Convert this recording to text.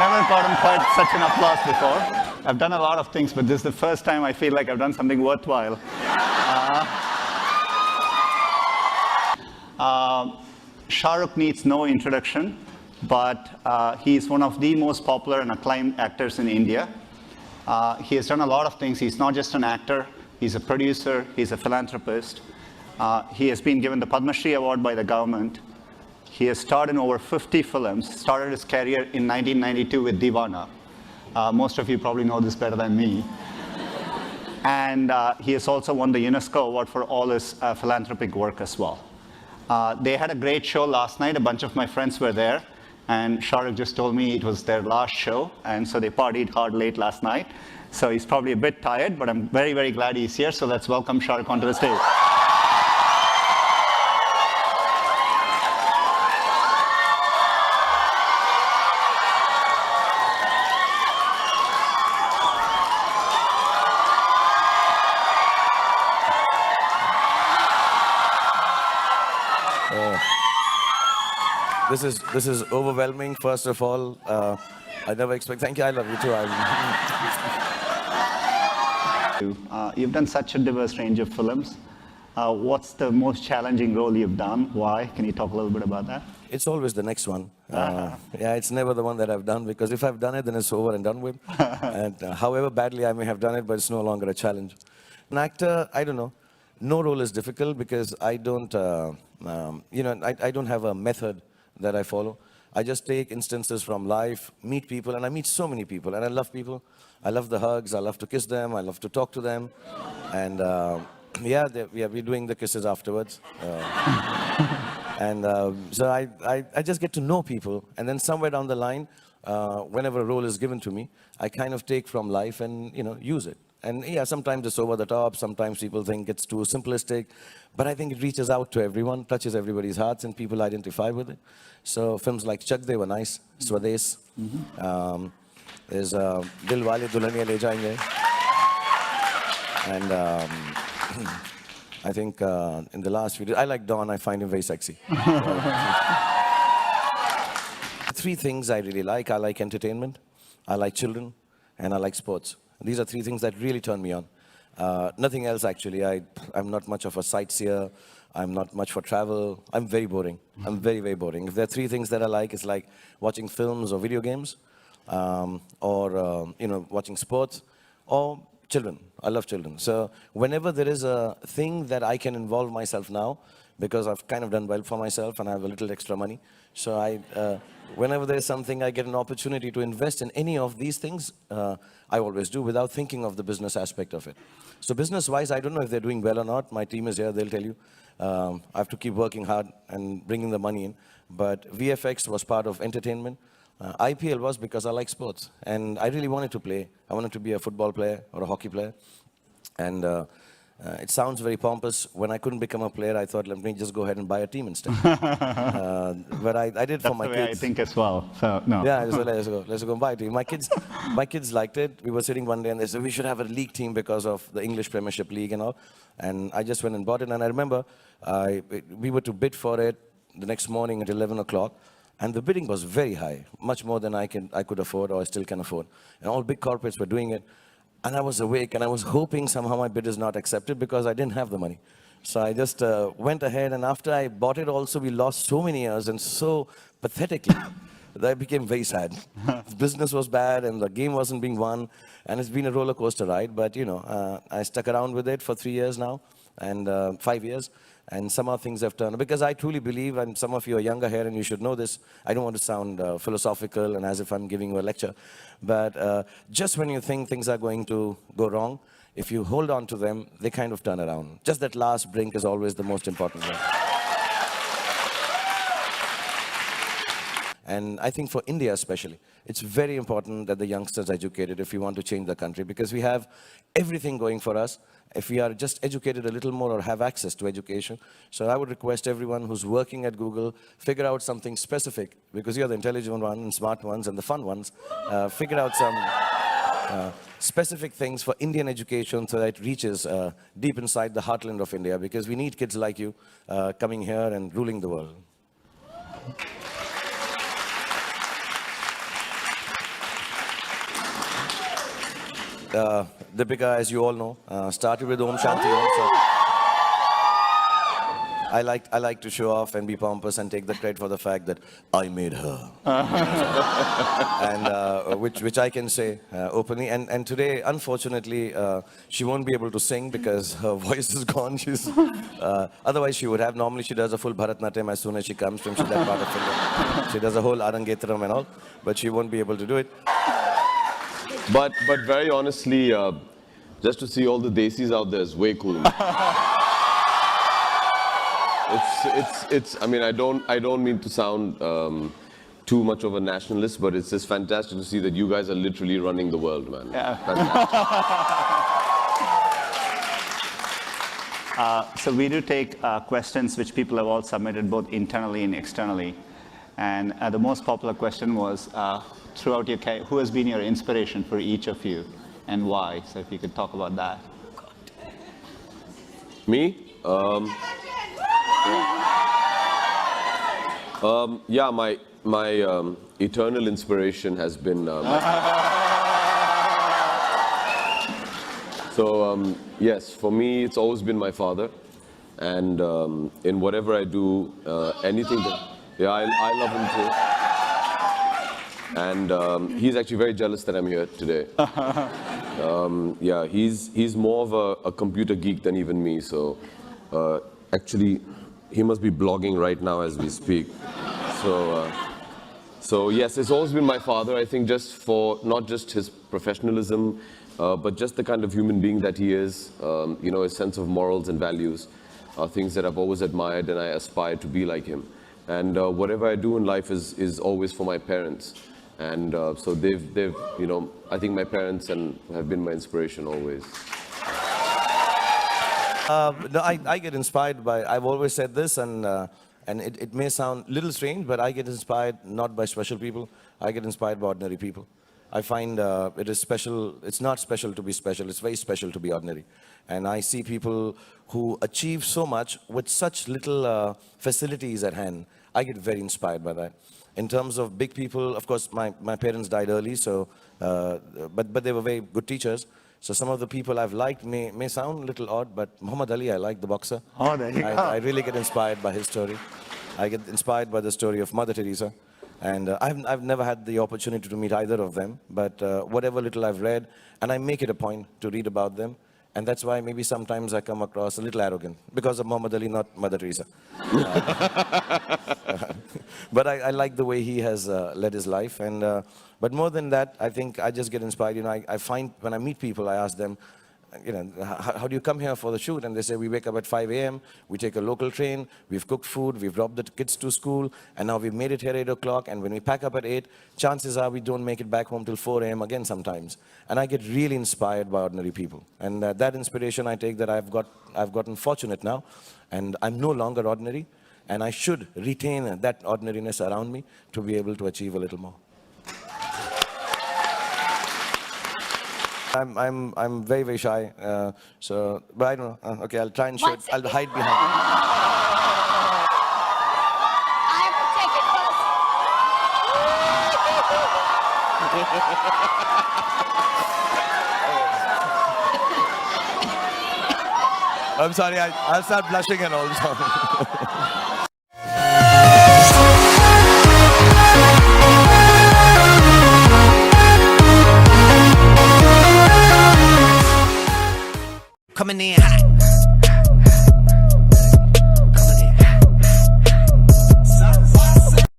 never gotten quite such an applause before. I've done a lot of things, but this is the first time I feel like I've done something worthwhile. Shah Rukh needs no introduction, but he's one of the most popular and acclaimed actors in India. He has done a lot of things. He's not just an actor, he's a producer, he's a philanthropist. He has been given the Padma Shri Award by the government. He has starred in over 50 films, started his career in 1992 with Deewana. Most of you probably know this better than me. And he has also won the UNESCO Award for all his philanthropic work as well. They had a great show last night. A bunch of my friends were there. And Shah Rukh just told me it was their last show. And so they partied hard late last night. So he's probably a bit tired, but I'm very, very glad he's here. So let's welcome Shah Rukh onto the stage. This is overwhelming, first of all. I never expect. Thank you, I love you too. You've done such a diverse range of films. What's the most challenging role you've done? Why? Can you talk a little bit about that? It's always the next one. Yeah, it's never the one that I've done, because if I've done it, then it's over and done with. And however badly I may have done it, but it's no longer a challenge. An actor, I don't know. No role is difficult because I don't, I don't have a method that I follow. I just take instances from life, meet people, and I meet so many people, and I love people. I love the hugs, I love to kiss them, I love to talk to them, and yeah, we're doing the kisses afterwards. So I just get to know people, and then somewhere down the line, whenever a role is given to me, I kind of take from life and, use it. And yeah, sometimes it's over the top, sometimes people think it's too simplistic, but I think it reaches out to everyone, touches everybody's hearts, and people identify with it. So films like CHUTIYa were nice, Swades. There's Dil Wale Dulhaniya Le Jayenge. And I think in the last few days, I like Don, I find him very sexy. Three things I really like. I like entertainment, I like children, and I like sports. These are three things that really turn me on. Nothing else, actually. I'm not much of a sightseer. I'm not much for travel. I'm very boring. I'm very, very boring. If there are three things that I like, it's like watching films or video games, or watching sports, or children. I love children. So whenever there is a thing that I can involve myself now, because I've kind of done well for myself and I have a little extra money, so whenever there's something, I get an opportunity to invest in any of these things, I always do, without thinking of the business aspect of it. So business-wise, I don't know if they're doing well or not. My team is here, they'll tell you. I have to keep working hard and bringing the money in. But VFX was part of entertainment. IPL was because I like sports. And I really wanted to play. I wanted to be a football player or a hockey player. And it sounds very pompous. When I couldn't become a player, I thought, let me just go ahead and buy a team instead. But I did for my kids. That's the way I think as well. So, no. Yeah, let's go and buy a team. My kids liked it. We were sitting one day and they said, we should have a league team because of the English Premiership League and all. And I just went and bought it. And I remember we were to bid for it the next morning at 11 o'clock. And the bidding was very high, much more than I could afford or I still can afford. And all big corporates were doing it. And I was awake, and I was hoping somehow my bid is not accepted because I didn't have the money. So I just went ahead, and after I bought it also, we lost so many years and so pathetically that I became very sad. The business was bad, and the game wasn't being won, and it's been a roller coaster ride. But, I stuck around with it for 3 years now, and 5 years. And somehow things have turned. Because I truly believe, and some of you are younger here and you should know this, I don't want to sound philosophical and as if I'm giving you a lecture, but just when you think things are going to go wrong, if you hold on to them, they kind of turn around. Just that last brink is always the most important one. And I think for India especially, it's very important that the youngsters are educated if we want to change the country, because we have everything going for us if we are just educated a little more or have access to education. So I would request everyone who's working at Google, figure out something specific, because you're the intelligent ones and smart ones and the fun ones. Figure out some specific things for Indian education so that it reaches deep inside the heartland of India, because we need kids like you coming here and ruling the world. Deepika, as you all know, started with Om Shanti Om. So I like to show off and be pompous and take the credit for the fact that I made her, and which I can say openly. And today, unfortunately, she won't be able to sing because her voice is gone. She's otherwise she would have. Normally, she does a full Bharatnatyam as soon as she comes from that part of India. She does a whole Arangetram and all, but she won't be able to do it. But very honestly, just to see all the desis out there is way cool. It's. I mean, I don't mean to sound too much of a nationalist, but it's just fantastic to see that you guys are literally running the world, man. Yeah. So we do take questions which people have all submitted both internally and externally. And the most popular question was, throughout your career, who has been your inspiration for each of you and why? So if you could talk about that. Me? Yeah, my eternal inspiration has been. Yes, for me, it's always been my father, and in whatever I do, anything that, yeah, I love him too, and he's actually very jealous that I'm here today. Yeah, he's more of a computer geek than even me, so actually. He must be blogging right now as we speak. So yes, it's always been my father. I think just for not just his professionalism, but just the kind of human being that he is. You know, his sense of morals and values are things that I've always admired, and I aspire to be like him. And whatever I do in life is always for my parents. And so they've you know, I think my parents have been my inspiration always. No, I get inspired by, I've always said this, and it may sound a little strange, but I get inspired not by special people. I get inspired by ordinary people. I find it is special. It's not special to be special. It's very special to be ordinary. And I see people who achieve so much with such little facilities at hand. I get very inspired by that. In terms of big people, of course, my parents died early, so but they were very good teachers. So some of the people I've liked may sound a little odd, but Muhammad Ali, I like, the boxer. Oh, there you go. I really get inspired by his story. I get inspired by the story of Mother Teresa. And I've never had the opportunity to meet either of them, but whatever little I've read, and I make it a point to read about them. And that's why maybe sometimes I come across a little arrogant, because of Muhammad Ali, not Mother Teresa. But I like the way he has led his life. And but more than that, I think I just get inspired. You know, I find when I meet people, I ask them, you know, how do you come here for the shoot? And they say, we wake up at 5 a.m., we take a local train, we've cooked food, we've dropped the kids to school, and now we've made it here at 8 o'clock, and when we pack up at 8, chances are we don't make it back home till 4 a.m. again sometimes. And I get really inspired by ordinary people. And that inspiration I take that I've gotten fortunate now, and I'm no longer ordinary, and I should retain that ordinariness around me to be able to achieve a little more. I'm very, very shy, but I don't know. Okay, I'll try and show it. I'll hide behind it. I have to take it first. I'm sorry, I'll start blushing and all. Coming in hot,